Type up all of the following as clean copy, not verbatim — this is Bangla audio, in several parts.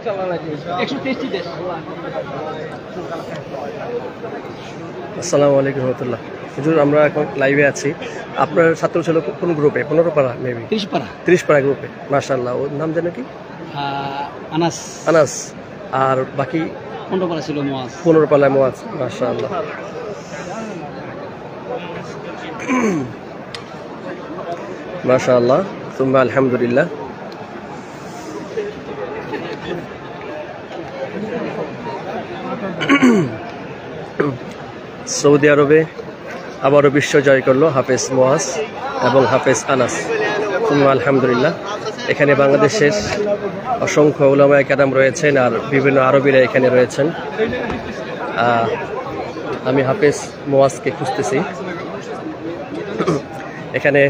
আসসালামু আলাইকুম রহমতুল্লাহ। হুজুর, আমরা এখন লাইভে আছি। আপনার ছাত্র ছিল কোন গ্রুপে? 15 পাড়া মেবি 30 পাড়া গ্রুপে। মাশাআল্লাহ। ওর নাম জানো কি? আনাস। আনাস। আর বাকি 15 পাড়া ছিল মুয়াজ। 15 পাড়ায় মুয়াজ। মাশাআল্লাহ। মাশাআল্লাহ, সুম্মা আলহামদুলিল্লাহ। সৌদি আরবে আবারও বিশ্ব জয় করলো হাফেজ মুয়াজ এবং হাফেজ আনাস। সুম্মা আলহামদুলিল্লাহ। এখানে বাংলাদেশের অসংখ্য উলামায়ে কেরাম রয়েছেন আর বিভিন্ন আরবিরা এখানে রয়েছেন। আমি হাফেজ মুয়াজকে খুঁজতেছি। এখানে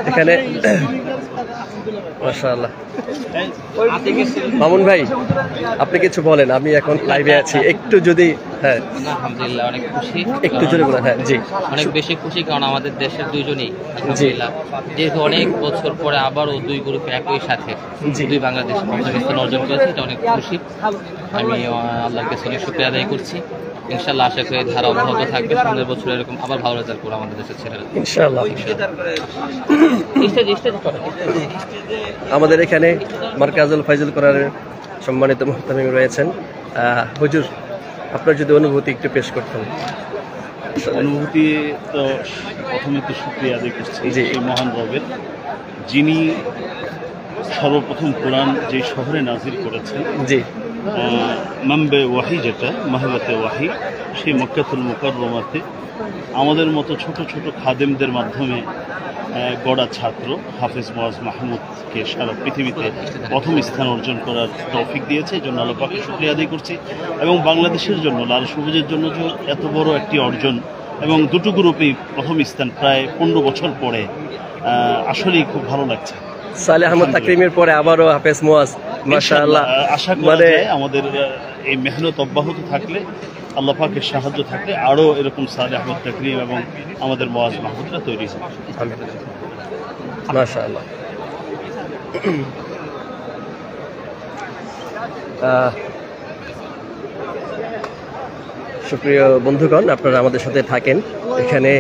এখানে মাশাআল্লাহ। মামুন ভাই, আপনি কিছু বলেন, আমি এখন লাইভে আছি। একটু যদি আলহামদুলিল্লাহ, অনেক খুশি। একটু জোরে বলেন। হ্যাঁ জি, অনেক বেশি খুশি, কারণ আমাদের দেশের দুইজনই আলহামদুলিল্লাহ যেহেতু অনেক বছর পরে আবারও দুই গ্রুপে একই সাথে দুই বাংলাদেশ প্রথম স্থান অর্জন করেছে, এটা অনেক খুশি। আমি আল্লাহর কাছে অনেক শুকরিয়া আদায় করছি। ইনশাআল্লাহ আশা করি ধারা অব্যাহত থাকবে। সামনের বছর এরকম আবার ভালো রেজাল্ট করবে আমাদের দেশের ছেলেরা ইনশাআল্লাহ। আমাদের এখানে মারকাজুল ফাইজুল কোরআনের সম্মানিত মুহতামিম রয়েছেন। হুজুর, আপনার যদি অনুভূতি একটু পেশ করতেন। অনুভূতি তো প্রথমে তো শুকরিয়া আদায় করছি এই মহান রবের, যিনি সর্বপ্রথম কোরআন যে শহরে নাজিল করেছেন, জি মাম্বে ওয়াহি, যেটা মাহবাতে ওয়াহি, সেই মক্কাতুল মুকাররমাতে আমাদের মতো ছোট ছোট খাদেমদের মাধ্যমে গড়া ছাত্র হাফেজ মুয়াজ মাহমুদকে সারা পৃথিবীতে প্রথম স্থান অর্জন করার তৌফিক দিয়েছে। এই জন্য আল্লাহ পাককে শুকরিয়া আদায় করছি। এবং বাংলাদেশের জন্য, লাল সবুজের জন্য যে এত বড় একটি অর্জন এবং দুটো গ্রুপেই প্রথম স্থান প্রায় 15 বছর পরে, আসলেই খুব ভালো লাগছে। সালেহ আহমদ তাকরিমের পরে আবারও হাফেজ মুয়াজ, মাশাআল্লাহ। আশা করা যায় আমাদের এই মেহনত অব্যাহত থাকলে, আল্লাহ পাকের সাহায্য থাকলে আরও এরকম সালেহ আহমদ তাকরিম এবং আমাদের মুয়াজ মাহমুদরা তৈরি হবে। মাশাআল্লাহ। সুপ্রিয় বন্ধুগণ, আপনারা আমাদের সাথে থাকেন। এখানে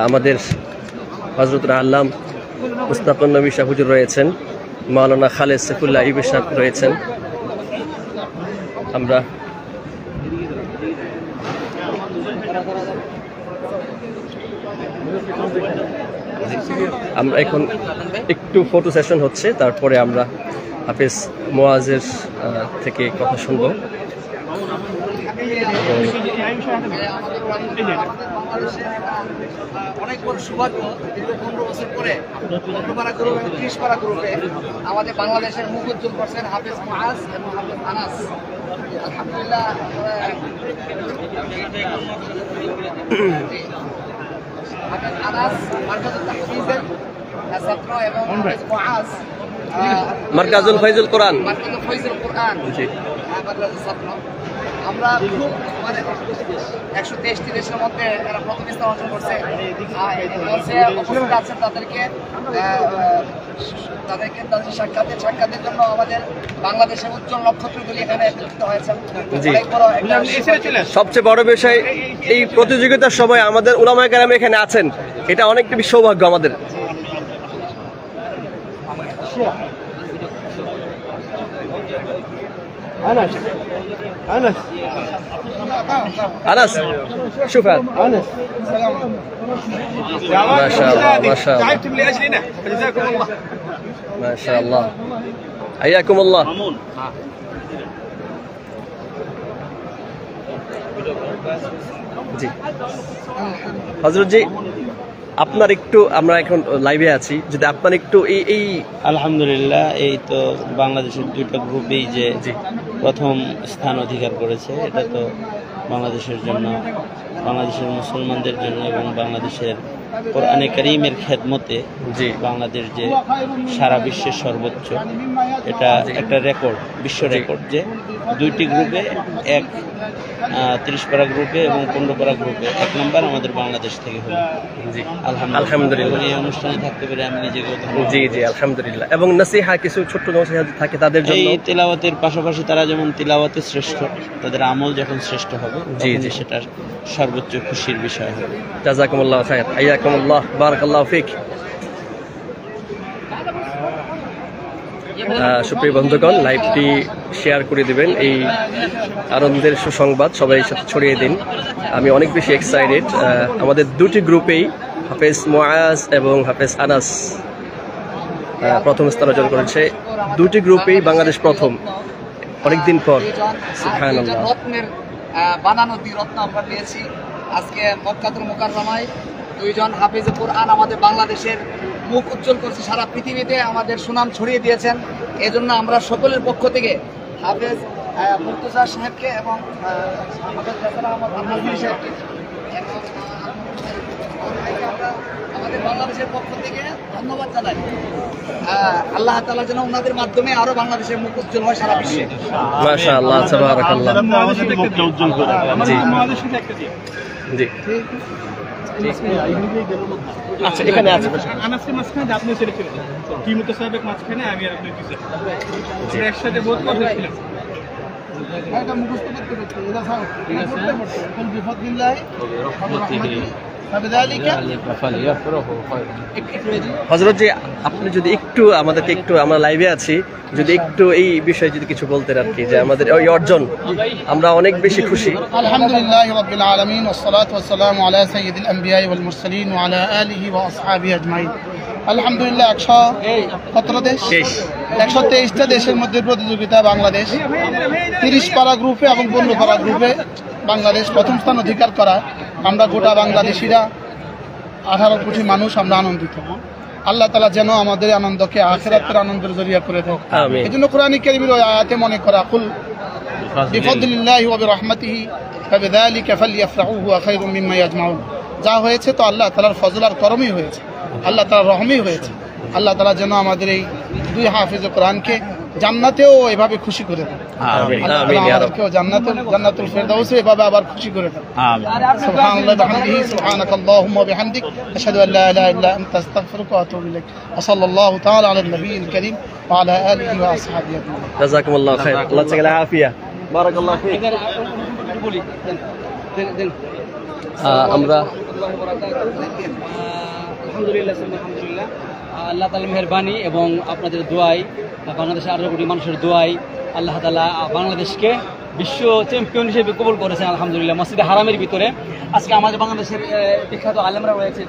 আমাদের হযরত আল্লাম মুস্তাফা নবী শাহ হুজুর রয়েছেন, মাওলানা খালেদ সাইফুল্লাহ ইবি সাহেব রয়েছেন। আমরা এখন একটু ফটো সেশন হচ্ছে, তারপরে আমরা হাফেজ মুয়াজের থেকে কথা শুনবো। অনেক বড় সৌভাগ্য, 15 বছর পরে 30 পারা গ্রুপে আমাদের বাংলাদেশের মুখ উজ্জ্বল করছেন হাফেজ মুয়াজ এবং হাফেজ আনাস। আলহামদুলিল্লাহ। হাফেজ আনাস মারকাজুল তাহফিজের ছাত্র এবং হাফেজ মুয়াজ মারকাজুল ফাইজুল কোরআন, মারকাজুল ফাইজুল কোরআন মাদ্রাসার ছাত্র। আমরা খুব 123টি দেশের মধ্যে এরা প্রথম স্থান অর্জন করছে। উপস্থিত আছেন তাদেরকে তাদের সাক্ষাতের জন্য আমাদের বাংলাদেশের উজ্জ্বল নক্ষত্রগুলি এখানে একত্রিত হয়েছে। সবচেয়ে বড় বিষয়, এই প্রতিযোগিতার সময় আমাদের উলামায়ে কেরাম এখানে আছেন, এটা অনেক সৌভাগ্য আমাদের। আনাস شوفها أنس ما شاء الله ما شاء الله تعبتم لأجلنا فجزاكم الله ما شاء الله حياكم الله জি হযরত জি আপনার একটু আমরা এখন লাইভে আছি যদি আপনার একটু এই আলহামদুলিল্লাহ এই তো বাংলাদেশের দুটো গ্রুপেই যে প্রথম স্থান অধিকার করেছে এটা তো বাংলাদেশের জন্য বাংলাদেশের মুসলমানদের জন্য এবং বাংলাদেশের কোরআনে কারীমের খেদমতে জি বাংলাদেশ যে সারা বিশ্বের সর্বোচ্চ, এটা একটা রেকর্ড, বিশ্ব রেকর্ড যে 2টি গ্রুপে 30 পারা গ্রুপে এবং 15 পারা গ্রুপে 1 নম্বর আমাদের বাংলাদেশ থেকে হলো। জি আলহামদুলিল্লাহ। এই অনুষ্ঠানে থাকতে পেরে আমি নিজেকে জি জি আলহামদুলিল্লাহ। এবং নসিহা, কিছু ছোট্ট নসিহা থাকে তাদের জন্য। এই তিলাওয়াতের পাশাপাশি তারা যেমন তিলাওয়াতে শ্রেষ্ঠ, তাদের আমল যখন শ্রেষ্ঠ হবে জি জি সেটা সর্বোচ্চ খুশির বিষয় হবে। জাযাকুমুল্লাহ খায়র, হাইয়াকুমুল্লাহ, বারাকাল্লাহু ফিক। সুপ্রিয় বন্ধুগণ, লাইভটি শেয়ার করে দিবেন, এই আনন্দের সুসংবাদ সবাই সাথে ছড়িয়ে দিন। আমি অনেক বেশি এক্সাইটেড। আমাদের 2টি গ্রুপেই হাফেজ মুআজ এবং হাফেজ আনাস প্রথম স্থান অর্জন করেছে। 2টি গ্রুপেই বাংলাদেশ প্রথম, অনেকদিন পর। সুবহানাল্লাহ। রত্নের বানানো দ্বিরত্ন আমরা পেয়েছি আজকে মক্কাতুল মুকাররমায়। 2 জন হাফেজে কোরআন আমাদের বাংলাদেশের মুখ উজ্জ্বল করছে, সারা পৃথিবীতে আমাদের সুনাম ছড়িয়ে দিয়েছেন। এজন্য আমরা সকলের পক্ষ থেকে হাফেজ মুর্তজা সাহেবকে এবং হাফেজ জাফর আহমদ আলহামদুলিল্লাহ সাহেবকে এবং আমরা আমাদের বাংলাদেশের পক্ষ থেকে ধন্যবাদ জানাই। আল্লাহ তাআলা যেন ওনাদের মাধ্যমে আরো বাংলাদেশের মুখ উজ্জ্বল হয় সারা বিশ্বে। মাশাআল্লাহ, তাবারাকাল্লাহ। মুখটা উজ্জ্বল করে জি জি আচ্ছা, এখানে আছে আনাসের মাঝখানে আপনি ছেড়ে ছিলেন, টিমুতো সাহেবের মাঝখানে আমি আর আপনি পিছে আমরা একসাথে বহুত কথা ছিলাম। এটা মুখস্থ করতে করতে এটা স্যার এটা করতে করতে কোন বিফাদিল্লাহ হযরত জি, আপনি যদি একটু আমাদেরকে একটু, আমরা লাইভে আছি, যদি একটু এই বিষয়ে যদি কিছু বলতেন আর কি, যে আমাদের এই অর্জন, আমরা অনেক বেশি খুশি। আলহামদুলিল্লাহি রাব্বিল আলামিন ওয়াসসালাতু ওয়াসসালামু আলা সাইয়্যিদিল আমবিয়া ওয়াল মুরসালিন ওয়া আলা আলিহি ওয়া আসহাবিহি আজমাইন। আলহামদুলিল্লাহ 117 দেশ, 123টা দেশের মধ্যে প্রতিযোগিতা। বাংলাদেশ 30 পারা গ্রুপে এবং 15 পারা গ্রুপে বাংলাদেশ প্রথম স্থান অধিকার করা। আমরা গোটা বাংলাদেশিরা 18 কোটি মানুষ আমরা আনন্দিত। আল্লাহ তাআলা যেন আমাদের আনন্দকে আখিরাতের আনন্দের জরিয়া করে দেয়। আমিন। এজন্য কোরআন কারীমের ওই আয়াতে মনে করা, কুল বিফাদলিল্লাহি ওয়া বিরহমাতিহি ফাবিযালিকা ফালইফরাহু হুয়া খায়রুম মিম্মা ইয়াজমাউন। যা হয়েছে তো আল্লাহ তাআলার ফজল আর করমই হয়েছে, আল্লাহ তাআলার রহমই হয়েছে। আল্লাহ তাআলা যেন আমাদের এই 2 হাফেজ কোরআনকে জান্নাতেও এভাবে খুশি করে দেন। আমিন আল্লাহ আমিন ইয়া রাব। আমাদেরকেও জান্নাতুল ফেরদাউসে এভাবে আবার খুশি করে দেন। সুবহানাল্লাহি ওয়া বিহামদিহি, সুবহানাকাল্লাহুম্মা ওয়া বিহামদিক, আশহাদু আল্লা ইলাহা ইল্লা আনতা, আস্তাগফিরুকা ওয়া আতুবু ইলাইক। ওয়া সাল্লাল্লাহু তাআলা আলা নবিয়িল কারীম ওয়া আলা আলিহি ওয়া আসহাবিহি আজমাইন। জাযাকুমুল্লাহ খায়র, আল্লাহ তাআলা আফিয়া, বারাকাল্লাহু ফিক। আমরা আলহামদুলিল্লাহ, আল্লাহ তাআলার মেহেরবানি এবং আপনাদের দোয়ায়, বাংলাদেশের 18 কোটি মানুষের দোয়ায় আল্লাহ তাআলা বাংলাদেশকে বিশ্ব চ্যাম্পিয়ন হিসেবে কবুল করেছেন। আলহামদুলিল্লাহ, মসজিদে হারামের ভিতরে আজকে আমাদের বাংলাদেশের বিখ্যাত আলেমরা রয়েছে।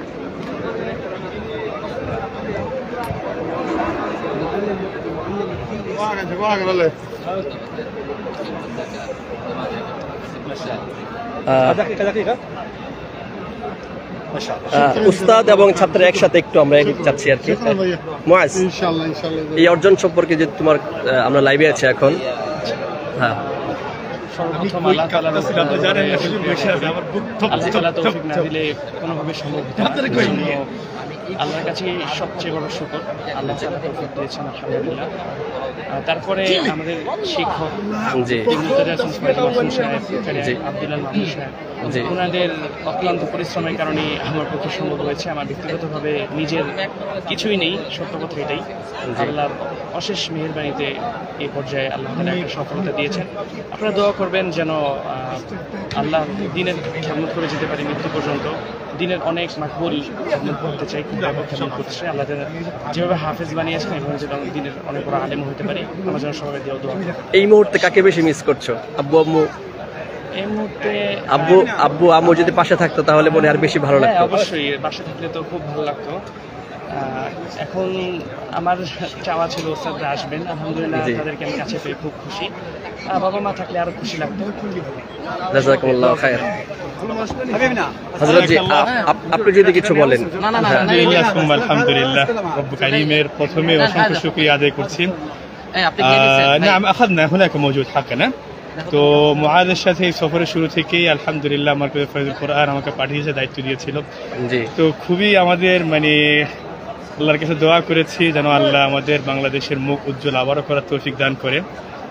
উস্তাদ এবং ছাত্র একসাথে একটু আমরা যাচ্ছি আর কি। মুআজ, এই অর্জন সম্পর্কে যে তোমার, আমরা লাইভে আছি এখন। হ্যাঁ, সর্বপ্রথম আল্লাহ তাআলার জানেন আমার বুক আল্লাহ তাআলা তৌফিক না দিলে কোনোভাবে সম্ভব হতো না। আল্লাহর কাছে সবচেয়ে বড় শুকর, আল্লাহ তাআলা তৌফিক দিয়েছেন আলহামদুলিল্লাহ। তারপরে আমাদের শিক্ষক জি আব্দুল্লাহ মাহমুদ সাহেব, জি ওনাদের অক্লান্ত পরিশ্রমের কারণে আমার পক্ষে সম্ভব হয়েছে। আমার ব্যক্তিগতভাবে নিজের কিছুই নেই, সত্য কথা এটাই। আল্লাহর অশেষ মেহেরবানিতে এই পর্যায়ে আল্লাহ তাআলা একটা সফলতা দিয়েছেন। আপনারা দোয়া করবেন যেন আল্লাহ দিনের খেদমত করে যেতে পারি মৃত্যু পর্যন্ত। দিনের অনেক মাকবুল খেদমত করতে চাই, খুব ব্যাপক খেদমত করতে চাই। আল্লাহ যেভাবে হাফেজ বানিয়েছেন এভাবে যেন দিনের অনেক বড় আলেম হতে পারি, আমার যেন সবাই দেওয়া দোয়া। এই মুহূর্তে কাকে বেশি মিস করছো? আব্বু আম্মু? এই মুহূর্তে আব্বু আম্মু যদি পাশে থাকতো তাহলে মনে আর বেশি ভালো লাগতো। অবশ্যই বাসা থাকলে তো খুব ভালো লাগতো। এখন আমার চাওয়া ছিল ওস্তাদরা আসবেন, আলহামদুলিল্লাহ তাদেরকে আমি কাছে পেয়ে খুব খুশি। বাবা মা থাকলে আরো খুশি লাগতো। জাযাকুমুল্লাহ খায়র। হযরত জি, আপনি যদি কিছু বলেন। আলহামদুলিল্লাহ, রব্বুল কারীমের প্রথমে অসংখ্য শুকরিয়া আদায় করছি। আপনি গিয়ে দিয়েছেন? نعم أخذنا هناك موجود حقنا তো মুআদের সাথে এই সফরের শুরু থেকেই আলহামদুলিল্লাহ আমার ফয়জুল কোরআন আমাকে পাঠিয়েছে, দায়িত্ব দিয়েছিল। জি। তো খুবই আমাদের মানে আল্লাহর কাছে দোয়া করেছি যেন আল্লাহ আমাদের বাংলাদেশের মুখ উজ্জ্বল আবারও করার তৌফিক দান করে।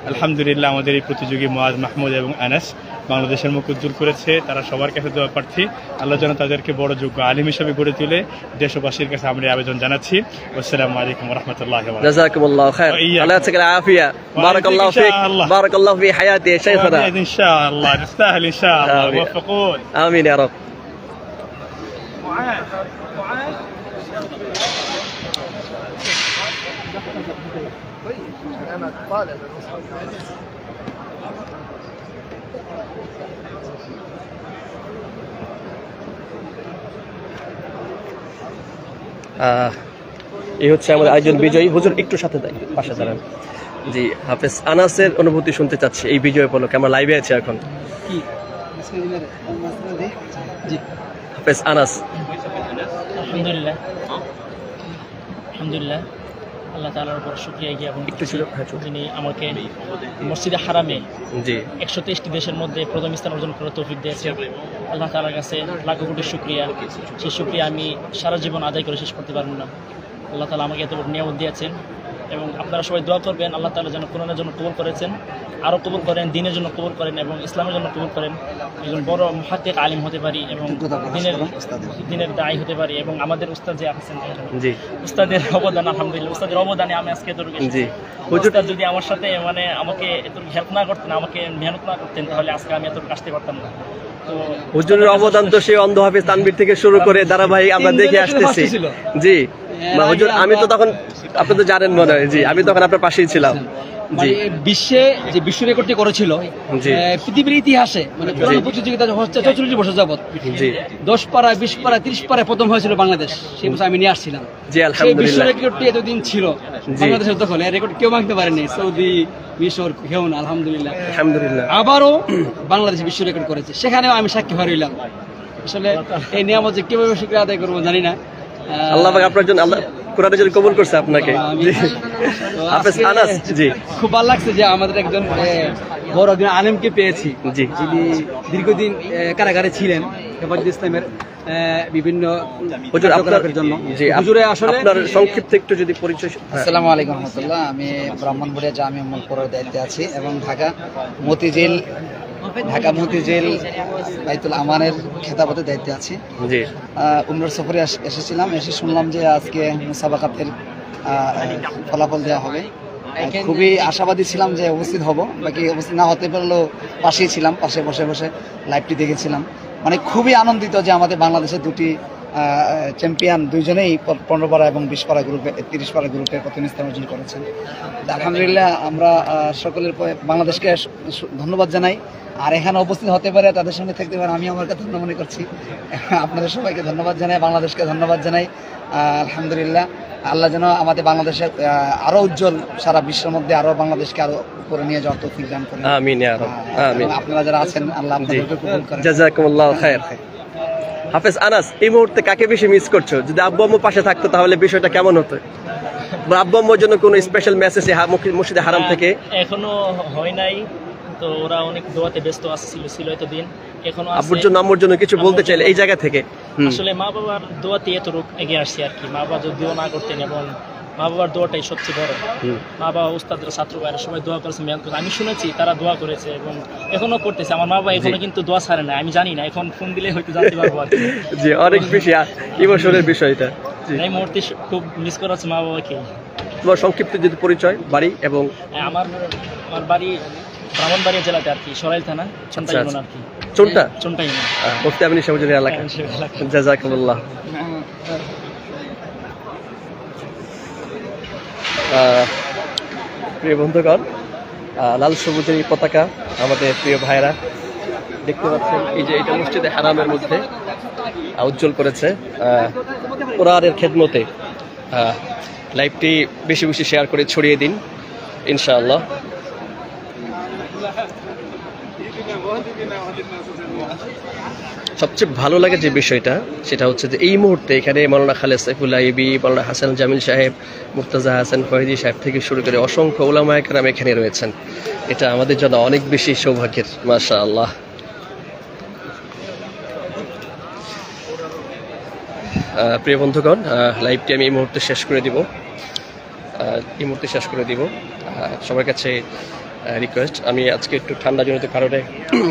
আলহামদুলিল্লাহ আমাদের এই প্রতিযোগী মুআজ, মাহমুদ এবং আনাস বাংলাদেশের মুখ উজ্জ্বল করেছে। তারা সবার কাছে দোয়া প্রার্থী, আল্লাহ যেন তাদেরকে বড় যোগ্য আলিম হিসেবে গড়ে তুলে দেশবাসীর কাছে আমরা আবেদন জানাচ্ছি। আসসালামু আলাইকুম ওয়া রাহমাতুল্লাহি ওয়া বারাকাতুহু। জাযাকুমুল্লাহু খাইর, আল্লাহ ইয়াতিকা আফিয়া, বারাকাল্লাহু ফিক, বারাকাল্লাহু ফি হায়াতি শাইখনা। ইনশাআল্লাহ نستاهل ইনশাআল্লাহ موفقون। আমিন ইয়া রাব। এই হচ্ছে আমাদের আয়োজন বিজয়ী। হুজুর একটু সাথে দেয়, পাশে দাঁড়ান। জি, হাফেজ আনাসের অনুভূতি শুনতে চাচ্ছি এই বিজয় উপলক্ষে। আমরা লাইভে আছি এখন। হাফেজ আনাস। আলহামদুলিল্লাহ, আলহামদুলিল্লাহ, আল্লাহ তাআলার উপর শুকরিয়া জ্ঞাপন করছি, যিনি আমাকে মসজিদে হারামে 123টি দেশের মধ্যে প্রথম স্থান অর্জন করার তৌফিক দিয়েছেন। আল্লাহ তাআলার কাছে লাখো কোটি শুকরিয়া। সেই শুকরিয়া আমি সারা জীবন আদায় করে শেষ করতে পারব না। আল্লাহ তাআলা আমাকে এত বড় নিয়ামত দিয়েছেন এবং আপনারা সবাই দোয়া করবেন আল্লাহ তাআলা যেন কোরআনের জন্য কবুল করেছেন, আরও কবুল করেন, দিনের জন্য কবুল করেন এবং ইসলামের জন্য কবুল করেন। একজন বড় মুহাদ্দিক আলিম হতে পারি এবং দিনের দায়ী হতে পারি। এবং আমাদের উস্তাদ যে আছেন, উস্তাদের অবদান, আলহামদুলিল্লাহ উস্তাদের অবদানে আমি আজকে এতটুকু। হুজুরটা যদি আমার সাথে মানে আমাকে এতটুকু হেল্প না করতেন, আমাকে মেহনত না করতেন, তাহলে আজকে আমি এতটুকু আসতে পারতাম না। হুজুরের অবদান তো সেই অন্ধ হাফেজ তানভীর থেকে শুরু করে ধারাবাহিক আমরা দেখে আসতেছি। জি হুজুর, আমি তো তখন, আপনি তো জানেন মনে হয়, জি আমি তখন আপনার পাশেই ছিলাম। মানে বিশ্বে যে বিশ্ব রেকর্ডটি করেছিল পৃথিবীর ইতিহাসে, মানে প্রতিযোগিতা হচ্ছে 44 বছর যাবত। 10 পারা, 20 পারা, 30 পারা প্রথম হয়েছিল বাংলাদেশ, সেই বছর আমি নিয়ে আসছিলাম। সেই বিশ্ব রেকর্ডটি এতদিন ছিল বাংলাদেশের দখলে, রেকর্ড কেউ ভাঙতে পারেনি, সৌদি, মিশর কেউ না। আলহামদুলিল্লাহ, আলহামদুলিল্লাহ আবারও বাংলাদেশ বিশ্ব রেকর্ড করেছে, সেখানেও আমি সাক্ষী হয়ে রইলাম। আসলে এই নিয়ামত যে কিভাবে শুকরিয়া আদায় করবো জানি না। আল্লাহ পাক আপনার জন্য, আল্লাহ কোরআনের জন্য কবুল করছে আপনাকে। হাফেজ আনাস, জি খুব ভালো লাগছে যে আমাদের একজন বড় একজন আলেমকে পেয়েছি, যিনি দীর্ঘদিন কারাগারে ছিলেন হেফাজতে ইসলামের বিভিন্ন আপনার জন্য। হুজুরে আসলে আপনার সংক্ষিপ্ত একটু যদি পরিচয়। আসসালামু আলাইকুম ওয়া রাহমাতুল্লাহ। আমি ব্রাহ্মণবাড়িয়া জামিয়া মুলপুরের দায়িত্বে আছি এবং ঢাকা মতিঝিল বাইতুল আমানের খেতাবতের দায়িত্বে আছি। উমরার সফরে এসেছিলাম, এসে শুনলাম যে আজকে মুসাবাকাতের ফলাফল দেওয়া হবে। খুবই আশাবাদী ছিলাম যে উপস্থিত হব, বাকি উপস্থিত না হতে পারলেও পাশেই ছিলাম, পাশে বসে বসে লাইভটি দেখেছিলাম। মানে খুবই আনন্দিত যে আমাদের বাংলাদেশের দুটি চ্যাম্পিয়ন দুইজনেই 15 পারা এবং 20 পারা গ্রুপে, 30 পারা গ্রুপে প্রথম স্থান অর্জন করেছেন। আলহামদুলিল্লাহ আমরা সকলের বাংলাদেশকে ধন্যবাদ জানাই। আর এখানে উপস্থিত হতে পারে, তাদের সঙ্গে থাকতে পারে, আমি আমার কথা মনে করছি। আপনাদের সবাইকে ধন্যবাদ জানাই, বাংলাদেশকে ধন্যবাদ জানাই। আলহামদুলিল্লাহ আল্লাহ যেন আমাদের বাংলাদেশের আরো উজ্জ্বল, সারা বিশ্বের মধ্যে আরো বাংলাদেশকে আরো উপরে নিয়ে যাওয়ার তৌফিক দান করেন। আমিন ইয়া রাব। আমিন। আপনারা যারা আছেন আল্লাহ আপনাদেরকে কবুল করেন। জাযাকুমুল্লাহু খাইর। হাফেজ আনাস, এই মুহূর্তে কাকে বেশি মিস করছো? যদি আব্বু আম্মু পাশে থাকতো তাহলে বিষয়টা কেমন হতো? বা আব্বু আম্মুর জন্য কোনো স্পেশাল মেসেজ মসজিদে হারাম থেকে? এখনো হয় নাই, তো ওরা অনেক দোয়াতে ব্যস্ত ছিল এতদিন। এখনো আব্বুর জন্য আম্মুর জন্য কিছু বলতে চাইলে এই জায়গা থেকে? আসলে মা বাবার দোয়াতে এতটুকু এগিয়ে আসছি আর কি। মা বাবা যদি দোয়া না করতেন, এবং মা বাবার দোয়াটাই সবচেয়ে বড়। মা বাবা, উস্তাদরা, ছাত্র ভাইরা সবাই দোয়া করেছে, মেহনত করেছে। আমি শুনেছি তারা দোয়া করেছে এবং এখনো করতেছে। আমার মা বাবা এখনো কিন্তু দোয়া ছাড়ে না, আমি জানি না, এখন ফোন দিলে হয়তো জানতে পারবো আর কি। জি, অনেক বেশি ইমোশনের বিষয়টা। এই মুহূর্তে খুব মিস করা হচ্ছে মা বাবাকে। তোমার সংক্ষিপ্ত যদি পরিচয়, বাড়ি এবং? আমার বাড়ি ব্রাহ্মণবাড়িয়া জেলাতে আর কি, সরাইল থানা, চন্টা ইউনিয়ন আর কি। চন্টা ইউনিয়ন, মুফতি আমিনী সাহেবের এলাকা। জাযাকুমুল্লাহ। প্রিয় বন্ধুগণ, লাল সবুজের এই পতাকা আমাদের প্রিয় ভাইরা দেখতে পাচ্ছেন, এই যে এটা মসজিদে হারামের মধ্যে উজ্জ্বল করেছে কোরআনের খেদমতে। লাইভটি বেশি বেশি শেয়ার করে ছড়িয়ে দিন ইনশাআল্লাহ। সবচেয়ে ভালো লাগে যে বিষয়টা সেটা হচ্ছে যে এই মুহূর্তে এখানে মাওলানা খালেদ সাইফুল্লাহ আইবি, মাওলানা হাসান জামিল সাহেব, মুর্তজা হাসান ফরিদি সাহেব থেকে শুরু করে অসংখ্য উলামায়ে কেরাম এখানে রয়েছেন। এটা আমাদের জন্য অনেক বেশি সৌভাগ্যের। মাশাআল্লাহ। প্রিয় বন্ধুগণ, লাইভটি আমি এই মুহূর্তে শেষ করে দিব। সবার কাছে রিকোয়েস্ট, আমি আজকে একটু ঠান্ডাজনিত কারণে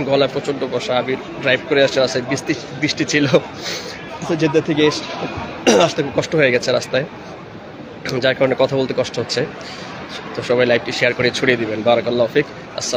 গলা প্রচণ্ড বসা, আমি ড্রাইভ করে আসতে রাস্তায় বৃষ্টি ছিল, জেদ্দা থেকে আসতে খুব কষ্ট হয়ে গেছে রাস্তায়, যার কারণে কথা বলতে কষ্ট হচ্ছে। তো সবাই লাইভটি শেয়ার করে ছড়িয়ে দিবেন। বারাকাল্লাহু ফিক। আসসালাম।